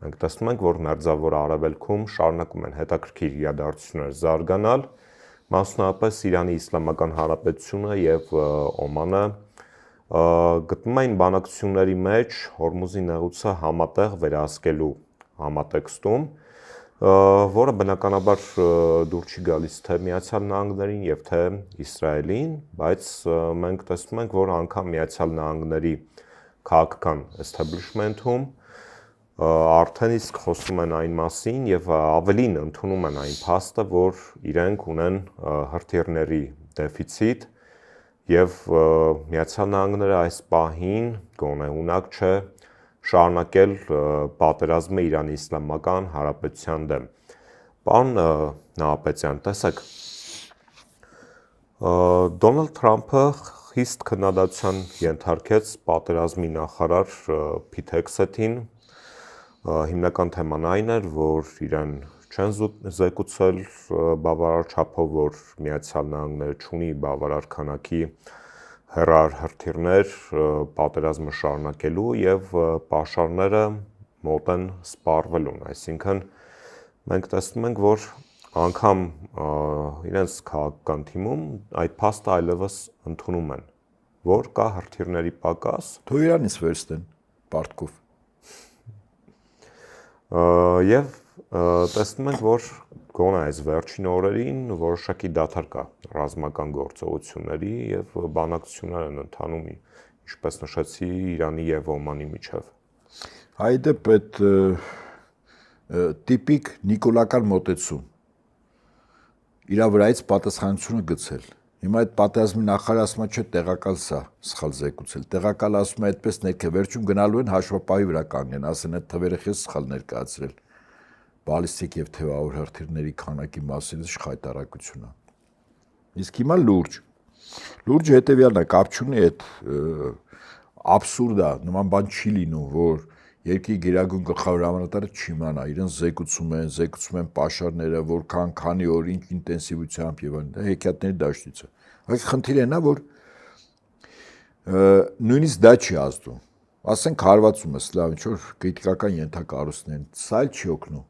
Մենք տեսնում ենք, որ Մերձավոր Արևելքում շարունակում են հետաքրքիր իրադարձություններ զարգանալ, մասնավորապես Իրանի Իսլամական Հանրապետությունը եւ Օմանը գտնում են բանակցությունների մեջ Հորմուզի նեղուցը համատեղ վերահսկելու համատեքստում, որը բնականաբար դուր չի գալիս թե Միացյալ Նահանգներին եւ թե Իսրայելին, բայց մենք տեսնում ենք, որ անգամ Միացյալ Նահանգների քաղաքական establishment-ում արդեն իսկ խոսում են այն մասին եւ ավելին ընդունում են այն փաստը, որ իրենք ունեն հրթիռների դեֆիցիտ եւ Միացյալ Նահանգները այս պահին գոնե ունակ չէ շարունակել պատերազմը Իրանի Իսլամական Հանրապետության դեմ։ Պարոն Նահապետյան, տեսեք, Դոնալդ Թրամփը խիստ քննադատության ենթարկեց պատերազմի նախարար Փիթ Հեքսեթին, հիմնական թեման այն էր, որ իրեն չեն զեկուցել բավարար չափով, որ Միացյալ Նահանգները չունի բավարար քանակի հեռար հրթիռներ պատերազմը շարունակելու եւ պաշարները մոտ են սպառվելուն, այսինքն մենք տեսնում ենք, որ անգամ իրենց քաղաքական թիմում այդ փաստը այլևս ընդունում են, որ կա հրթիռների պակաս։ Թող Իրանից վերստեն պարտքով։ Եվ տեսնում ենք, որ գոնե այս վերջին օրերին որոշակի դադար կա ռազմական գործողությունների եւ բանակցություններ են ընթանում, ինչպես նշեցի, Իրանի եւ Օմանի միջեւ։ Այդեպ այդ տիպիկ նիկոլական մոտեցում իրա վրայից պատասխանությունը գցել։ Հիմա այդ պատերազմի նախարարը ասում է, չէ, տեղակալ սա սխալ զեկուցել։ Տեղակալը ասում է, այդպես ներքև վերջում գնալու են հաշվապահի վրա կանգնեն, ասեն այդ թվերը խես սխալ ներկայացրել։ Բալիստիկ եւ թեւավոր հրթիռների քանակի մասին շխայտարակությունը։ Իսկ հիմա լուրջ հետեւյալն է, կապ չունի այդ աբսուրդ է, նման բան չի լինում, որ երկրի գերագույն գլխավոր հրամանատարը չիմանա, իրեն զեկուցում են պաշարները, որքան քանի օր ինչ ինտենսիվությամբ եւ այլն, դա հեքիաթների դաշտից է։ Բայց խնդիրը նա, որ նույնիսկ դա չի ազդում։ Ասենք հարվածում է սլավ ինչ որ քրիտիկական ենթակառույցներն, սա էլ չի օգնում։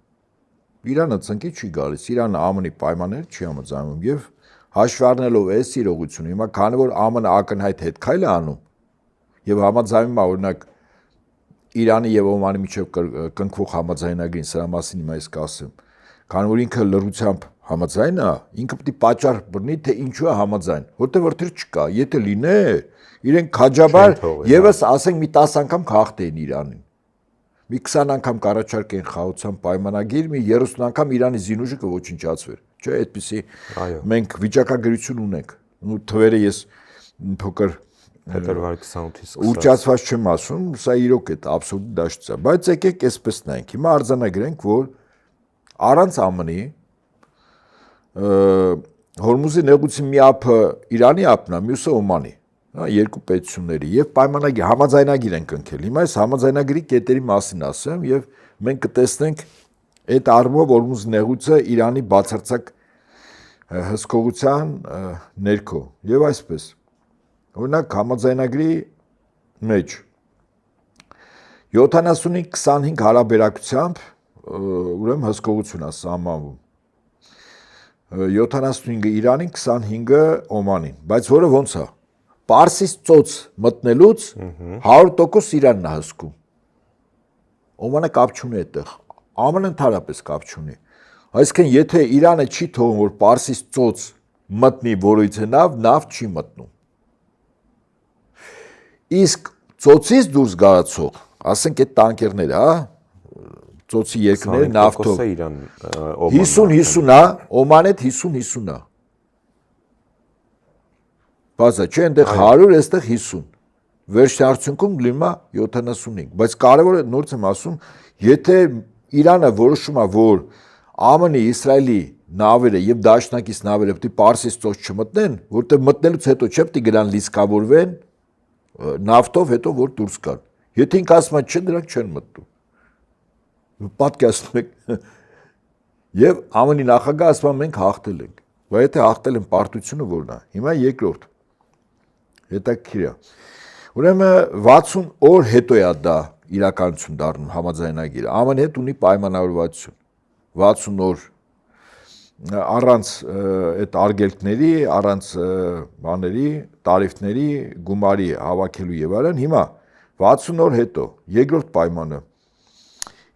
Իրանը ծնկի չի գալիս, Իրանը ԱՄՆ-ի պայմաններ չի համաձայնում եւ հաշվի առնելով այս իրողությունը, հիմա քանի որ ԱՄՆ-ը ակնհայտ հետքայլ է անում եւ համաձայնում է օրինակ Իրանի եւ Օմանի միջեւ կնքվող համաձայնագրին, սրա մասին հիմա ես կասեմ, քանի որ ինքը լրությամբ համաձայն է, ինքը պետք է պատճառ բռնի, թե ինչու է համաձայն, որտեղ որտեղ չկա, եթե լիներ, իրենք քաջաբար եւս ասենք մի 10 անգամ խախտեին Իրանին։ Մի 20 անգամ կառաջարկեն խաղաղության պայմանագիր, մի 30 անգամ Իրանի զինուժը կոչնչացվեր։ Չէ, այդպեսի մենք վիճակագրություն ունենք։ Ու թվերը ես փոքր փետրվարի 28-ից ուռճացված չեմ ասում, սա իրոք է աբսուրդ դաշտ է, բայց եկեք այսպես նայենք։ Հիմա արձանագրենք, որ առանց ԱՄՆ-ի Հորմուզի նեղուցի մի ափը Իրանի ափն է, մյուսը Օմանի, երկու պետությունների եւ պայմանագիր համաձայնագիր են կնքել։ Հիմա այս համաձայնագրի կետերի մասին ասեմ եւ մենք կտեսնենք այդ առումով Հորմուզի նեղուցը Իրանի բացարձակ հսկողության ներքո եւ այսպես օրինակ համաձայնագրի մեջ 70-25 հարաբերակցությամբ ուրեմն հսկողություն է սահմանվում 75-ը Իրանին, 25-ը Օմանին, բայց որը ոնց է Պարսից ծոց մտնելուց 100% Իրանն է հսկում։ Օմանը կապ չունի այդտեղ, ԱՄՆ-ն ընդհանրապես կապ չունի։ Այսինքն եթե Իրանը չի թողում որ Պարսից ծոց մտնի որույթը նավ չի մտնում։ Իսկ ծոցից դուրս գալացող, ասենք այդ տանկերները, հա, ծոցի երկրները նավթով 50-50 է, Օմանը 50-50 է։ Բացա չէ, այնտեղ 100, այստեղ 50։ Վերջին արդյունքում լինում է 75, բայց կարևորը նորից եմ ասում, եթե Իրանը որոշում է, որ ԱՄՆ-ի, Իսրայելի նավերը եւ դաշնակից նավերը պետք է Պարսից ծոց չմտնեն, որտեղ մտնելուց հետո չէ պետք է գնան լիսկավորվեն նավթով հետո որ դուրս գան։ Եթե ինքը ասում է չէ, դրանք չեն մտնում։ Պատկերացնում եք։ Եվ ԱՄՆ-ի նախագահը ասում է մենք հաղթել ենք։ Բայց եթե հաղթել են պարտությունը որն է։ Հիմա երկրորդ հետաքրքիր է։ Ուրեմն 60 օր հետո է դա իրականություն դառնում համաձայնագիրը։ ԱՄՆ-ի հետ ունի պայմանավորվածություն 60 օր առանց այդ արգելքների, առանց բաների, տարիֆների, գումարի հավաքելու եւ այլն, հիմա 60 օր հետո երկրորդ պայմանը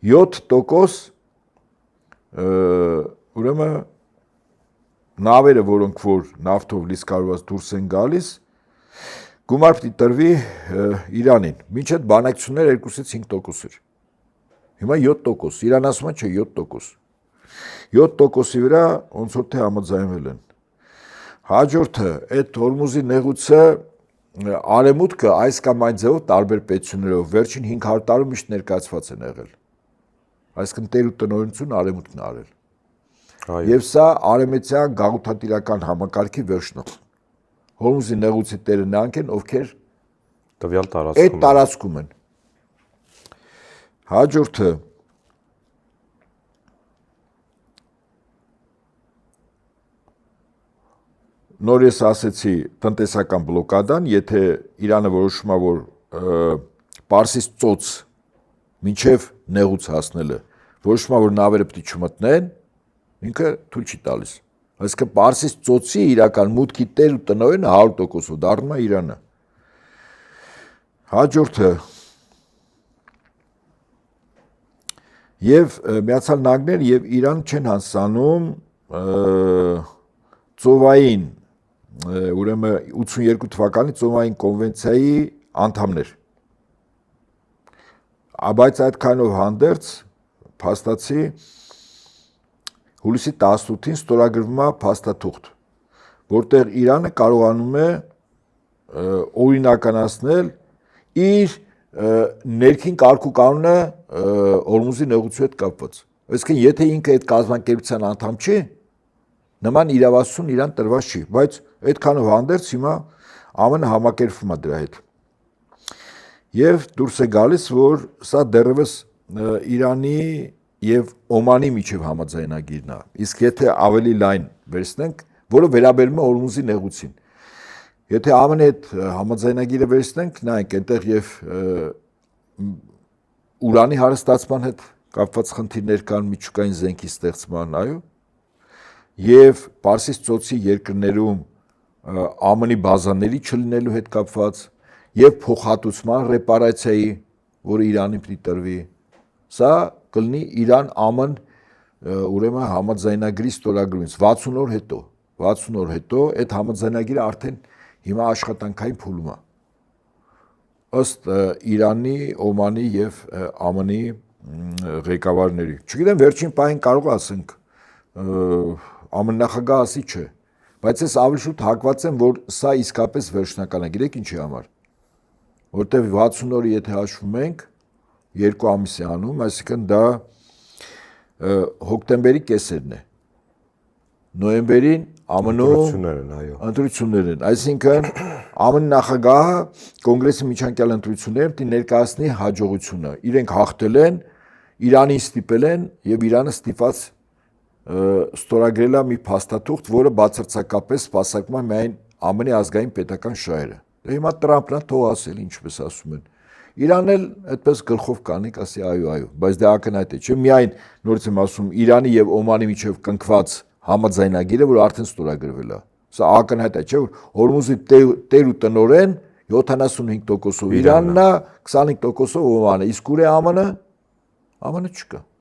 7% ուրեմն նավերը, որոնք որ նավթով լիցքարված դուրս են գալիս, գումար պիտի տրվի Իրանին։ Մինչ այդ բանակցությունները 2-ից 5% էր։ Հիմա 7%, Իրան ասում է չէ 7%։ 7%-ի վրա ոնց որ թե համաձայնվել են։ Հաջորդը այդ Հորմուզի նեղուցը արևմուտքը այս կամ այն ձևով տարբեր պետություններով վերջին 500 տարում միշտ ներկայացված են եղել։ Այսինքն տեր ու տնօրինություն արևմուտքն արել։ Եվ սա արևմտյան գաղութատիրական համակարգի վերջն է։ Հորմուզի նեղուցի տերը նրանք են, ովքեր տվյալ այդ տարածքում են։ Հաջորդը նոր ես ասեցի տնտեսական բլոկադան, եթե Իրանը որոշում է, որ Պարսից ծոց մինչև նեղուց հասնելը, որոշում է, որ նավերը պիտի չմտնեն, ինքը թույլ չի տալիս։ Այսինքն Պարսից ծոցի իրական մուտքի տեր ու տնօրենը 100% դառնում է Իրանը։ Հաջորդը եւ Միացյալ Նահանգներ եւ Իրան չեն հասցանում ծովային ուրեմն 82 թվականի ծովային կոնվենցիայի անդամներ։ Բայց այդքանով հանդերձ փաստացի հուլիսի 18-ին ստորագրվում է փաստաթուղթ, որտեղ Իրանը կարողանում է օրինականացնել իր ներքին կարգու կանոնը Հորմուզի նեղուցի հետ կապված։ Այսինքն եթե ինքը այդ կազմակերպության անդամ չի, նման իրավասություն իրան տրված չի, բայց այդքանով հանդերձ հիմա ԱՄՆ համակերպվում է դրա հետ։ Եվ դուրս է գալիս, որ սա դեռևս Իրանի եւ Օմանի միջև համաձայնագիրն է։ Իսկ եթե ավելի լայն վերցնենք, որը վերաբերում է Հորմուզի նեղուցին։ Եթե ԱՄՆ-ի հետ համաձայնագիրը վերցնենք, նայենք, այնտեղ եւ ուրանի հարստացման հետ կապված խնդիրներ կան, միջուկային զենքի ստեղծման, այո, եւ Պարսից ծոցի երկրներում ԱՄՆ-ի բազաների չլինելու հետ կապված եւ փոխհատուցման ռեպարացիայի, որը Իրանին պիտի տրվի, սա կլինի Իրան-ԱՄՆ ուրեմն համաձայնագրի ստորագրումից 60 օր հետո այդ համաձայնագիրը արդեն հիմա աշխատանքային փուլում է ըստ Իրանի, Օմանի եւ ԱՄՆ-ի ղեկավարների։ Չգիտեմ վերջին պահին կարող ասենք ԱՄՆ նախագահ ասի չէ, բայց ես ավելի շուտ հակված եմ, որ սա իսկապես վերջնական է, գիտեք ինչի համար, որտեղ 60 օրը եթե հաշվում ենք 2 ամիս է անում, այսինքն դա հոկտեմբերի կեսերն է։ Նոյեմբերին ԱՄՆ-ում ընտրություններ են, այսինքն ԱՄՆ նախագահը կոնգրեսի միջանկյալ ընտրություններում պիտի ներկայացնի հաջողությունը։ Իրենք հաղթել են, Իրանին ստիպել են եւ Իրանը ստիպված ստորագրել է մի փաստաթուղթ, որը բացարձակապես սպասարկում է միայն ԱՄՆ-ի ազգային պետական շահերը։ Դե հիմա Տրամփն է թող ասել, ինչպես ասում են։ Իրանն էլ այդպես գլխով կանիկ ասի այո, բայց դա ակնհայտ է, չէ՞ միայն նորից եմ ասում Իրանի եւ Օմանի միջև կնքված համաձայնագիրը, որ արդեն ստորագրվել է։ Սա ակնհայտ է, չէ՞ որ Հորմուզի տեր ու տնօրեն 75%-ով Իրանն է, 25%-ով Օմանը, իսկ ուր է ԱՄՆ-ը չկա։